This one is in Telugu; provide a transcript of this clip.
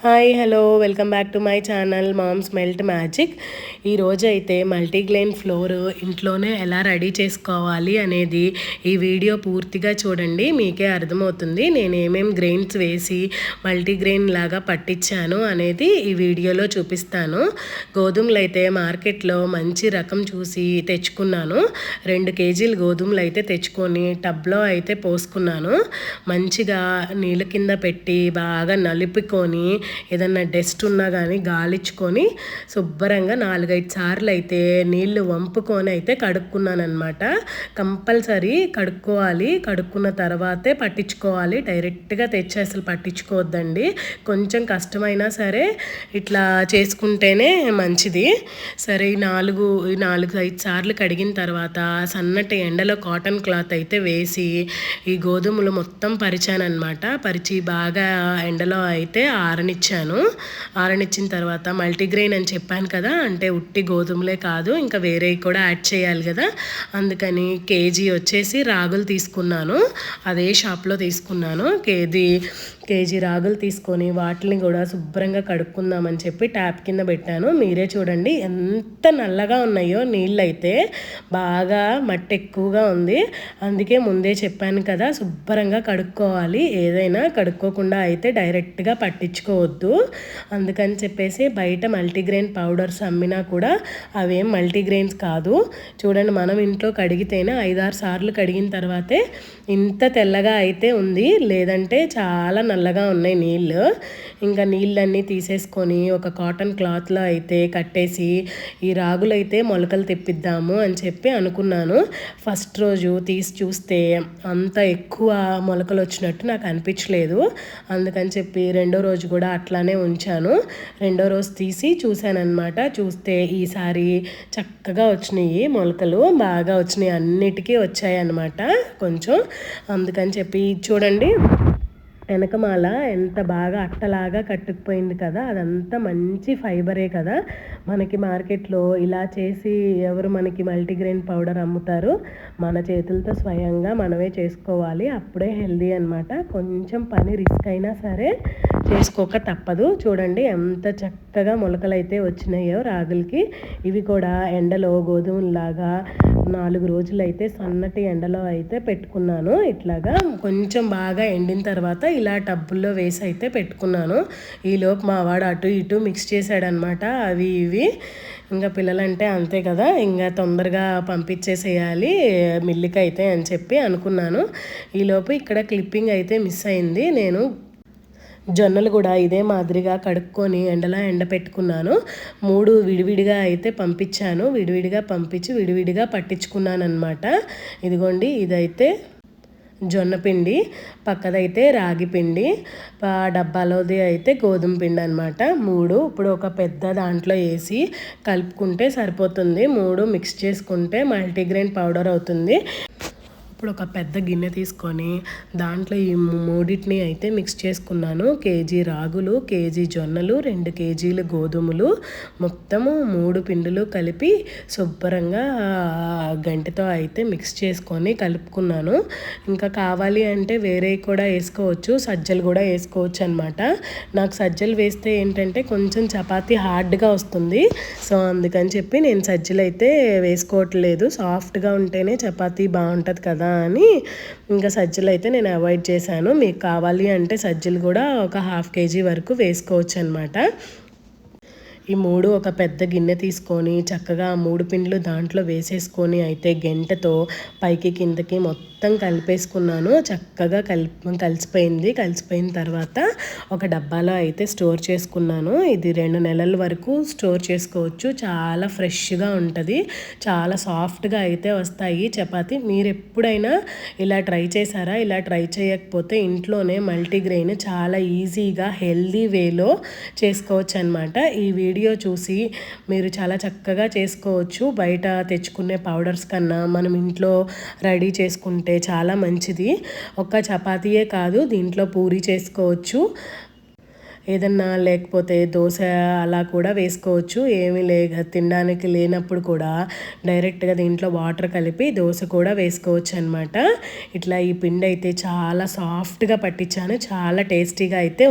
Hi hello welcome back to my channel moms melt magic. ఈరోజు అయితే మల్టీగ్రెయిన్ ఫ్లోర్ ఇంట్లోనే ఎలా రెడీ చేసుకోవాలి అనేది ఈ వీడియో పూర్తిగా చూడండి, మీకే అర్థమవుతుంది. నేను ఏమేమి గ్రెయిన్స్ వేసి మల్టీగ్రెయిన్ లాగా పట్టించాను అనేది ఈ వీడియోలో చూపిస్తాను. గోధుమలు అయితే మార్కెట్లో మంచి రకం చూసి తెచ్చుకున్నాను. 2 కేజీలు గోధుమలు అయితే తెచ్చుకొని టబ్లో అయితే పోసుకున్నాను. మంచిగా నీళ్ళ కింద పెట్టి బాగా నలుపుకొని ఏదన్నా డస్ట్ ఉన్నా కానీ గాలిచ్చుకొని శుభ్రంగా 4-5 సార్లు అయితే నీళ్లు వంపుకొని అయితే కడుక్కున్నాను అనమాట. కంపల్సరీ కడుక్కోవాలి. కడుక్కున్న తర్వాతే పట్టించుకోవాలి. డైరెక్ట్గా తెచ్చి అసలు పట్టించుకోవద్దండి. కొంచెం కష్టమైనా సరే ఇట్లా చేసుకుంటేనే మంచిది. సరే ఈ 4-5 సార్లు కడిగిన తర్వాత సన్నటి ఎండలో కాటన్ క్లాత్ అయితే వేసి ఈ గోధుమలు మొత్తం పరిచానమాట. పరిచి బాగా ఎండలో అయితే ఆరనిచ్చిన తర్వాత మల్టీగ్రెయిన్ అని చెప్పాను కదా, అంటే ఉట్టి గోధుమలే కాదు ఇంకా వేరేవి కూడా యాడ్ చేయాలి కదా, అందుకని కేజీ వచ్చేసి రాగులు తీసుకున్నాను. అదే షాప్లో తీసుకున్నాను. కేజీ రాగులు తీసుకొని వాటిని కూడా శుభ్రంగా కడుక్కుందామని చెప్పి ట్యాప్ కింద పెట్టాను. మీరే చూడండి ఎంత నల్లగా ఉన్నాయో నీళ్ళు అయితే, బాగా మట్టి ఎక్కువగా ఉంది. అందుకే ముందే చెప్పాను కదా శుభ్రంగా కడుక్కోవాలి. ఏదైనా కడుక్కోకుండా అయితే డైరెక్ట్గా పట్టించుకోవద్దు. అందుకని చెప్పేసి బయట మల్టీగ్రెయిన్ పౌడర్స్ అమ్మినా కూడా అవేం మల్టీగ్రెయిన్స్ కాదు. చూడండి, మనం ఇంట్లో కడిగితేనే 5-6 సార్లు కడిగిన తర్వాతే ఇంత తెల్లగా అయితే ఉంది, లేదంటే చాలా నల్లగా ఉన్నాయి నీళ్ళు. ఇంకా నీళ్ళన్నీ తీసేసుకొని ఒక కాటన్ క్లాత్లో అయితే కట్టేసి ఈ రాగులు అయితే మొలకలు తెప్పిద్దాము అని చెప్పి అనుకున్నాను. ఫస్ట్ రోజు తీసి చూస్తే అంత ఎక్కువ మొలకలు వచ్చినట్టు నాకు అనిపించలేదు. అందుకని చెప్పి రెండో రోజు కూడా అట్లానే ఉంచాను. రెండో రోజు తీసి చూశానమాట. చూస్తే ఈసారి చక్కగా వచ్చినాయి మొలకలు, బాగా వచ్చినాయి, అన్నిటికీ వచ్చాయి అన్నమాట కొంచెం. అందుకని చెప్పి చూడండి వెనకమాల ఎంత బాగా అట్టలాగా కట్టుకుపోయింది కదా, అదంతా మంచి ఫైబరే కదా. మనకి మార్కెట్లో ఇలా చేసి ఎవరు మనకి మల్టీగ్రెయిన్ పౌడర్ అమ్ముతారు? మన చేతులతో స్వయంగా మనమే చేసుకోవాలి, అప్పుడే హెల్దీ అనమాట. కొంచెం పని రిస్క్ అయినా సరే చేసుకోక తప్పదు. చూడండి ఎంత చక్కగా మొలకలు అయితే వచ్చినాయో రాగులకి. ఇవి కూడా ఎండలో గోధుమలాగా 4 రోజులు అయితే సన్నటి ఎండలో అయితే పెట్టుకున్నాను. ఇట్లాగా కొంచెం బాగా ఎండిన తర్వాత ఇలా టబ్బుల్లో వేసి అయితే పెట్టుకున్నాను. ఈలోపు మా వాడు అటు ఇటు మిక్స్ చేశాడనమాట అవి ఇవి. ఇంకా పిల్లలంటే అంతే కదా, ఇంకా తొందరగా పంపించేసేయాలి మిల్లుకి అయితే అని చెప్పి అనుకున్నాను. ఈలోపు ఇక్కడ క్లిప్పింగ్ అయితే మిస్ అయింది. నేను జొన్నలు కూడా ఇదే మాదిరిగా కడుక్కొని ఎండలో ఎండపెట్టుకున్నాను. 3 విడివిడిగా అయితే పంపించాను. విడివిడిగా పంపించి విడివిడిగా పట్టించుకున్నాను అనమాట. ఇదిగోండి, ఇదైతే జొన్న పిండి, పక్కదైతే రాగి పిండి, డబ్బాలోది అయితే గోధుమ పిండి అనమాట. 3 ఇప్పుడు ఒక పెద్ద దాంట్లో వేసి కలుపుకుంటే సరిపోతుంది. 3 మిక్స్ చేసుకుంటే మల్టీగ్రెయిన్ పౌడర్ అవుతుంది. ఇప్పుడు ఒక పెద్ద గిన్నె తీసుకొని దాంట్లో ఈ 3 అయితే మిక్స్ చేసుకున్నాను. కేజీ రాగులు, కేజీ జొన్నలు, 2 కేజీలు గోధుమలు, మొత్తము 3 పిండిలు కలిపి శుభ్రంగా గంటతో అయితే మిక్స్ చేసుకొని కలుపుకున్నాను. ఇంకా కావాలి అంటే వేరే కూడా వేసుకోవచ్చు, సజ్జలు కూడా వేసుకోవచ్చు అనమాట. నాకు సజ్జలు వేస్తే ఏంటంటే కొంచెం చపాతీ హార్డ్గా వస్తుంది. సో అందుకని చెప్పి నేను సజ్జలు అయితే వేసుకోవట్లేదు. సాఫ్ట్గా ఉంటేనే చపాతీ బాగుంటుంది కదా అని ఇంకా సజ్జలు అయితే నేను అవాయిడ్ చేశాను. మీకు కావాలి అంటే సజ్జలు కూడా ఒక 1/2 కేజీ వరకు వేసుకోవచ్చు అనమాట. ఈ 3 ఒక పెద్ద గిన్నె తీసుకొని చక్కగా 3 పిండిలు దాంట్లో వేసేసుకొని అయితే గంటతో పైకి కిందకి మొత్తం కలిపేసుకున్నాను. చక్కగా కలిసిపోయిన తర్వాత ఒక డబ్బాలో అయితే స్టోర్ చేసుకున్నాను. ఇది 2 నెలల వరకు స్టోర్ చేసుకోవచ్చు. చాలా ఫ్రెష్గా ఉంటుంది, చాలా సాఫ్ట్గా అయితే వస్తాయి చపాతీ. మీరు ఎప్పుడైనా ఇలా ట్రై చేశారా? ఇలా ట్రై చేయకపోతే ఇంట్లోనే మల్టీగ్రెయిన్ చాలా ఈజీగా హెల్దీ వేలో చేసుకోవచ్చు అనమాట. ఈ వీడియో చూసి మీరు చాలా చక్కగా చేసుకోవచ్చు. బయట తెచ్చుకునే పౌడర్స్ కన్నా మనం ఇంట్లో రెడీ చేసుకుంటే చాలా మంచిది. ఒక్క చపాతీయే కాదు, దీంట్లో పూరి చేసుకోవచ్చు, ఏదన్నా లేకపోతే దోశ అలా కూడా వేసుకోవచ్చు. ఏమీ తినడానికి లేనప్పుడు కూడా డైరెక్ట్గా దీంట్లో వాటర్ కలిపి దోశ కూడా వేసుకోవచ్చు అనమాట. ఇట్లా ఈ పిండి అయితే చాలా సాఫ్ట్గా పట్టించాను, చాలా టేస్టీగా అయితే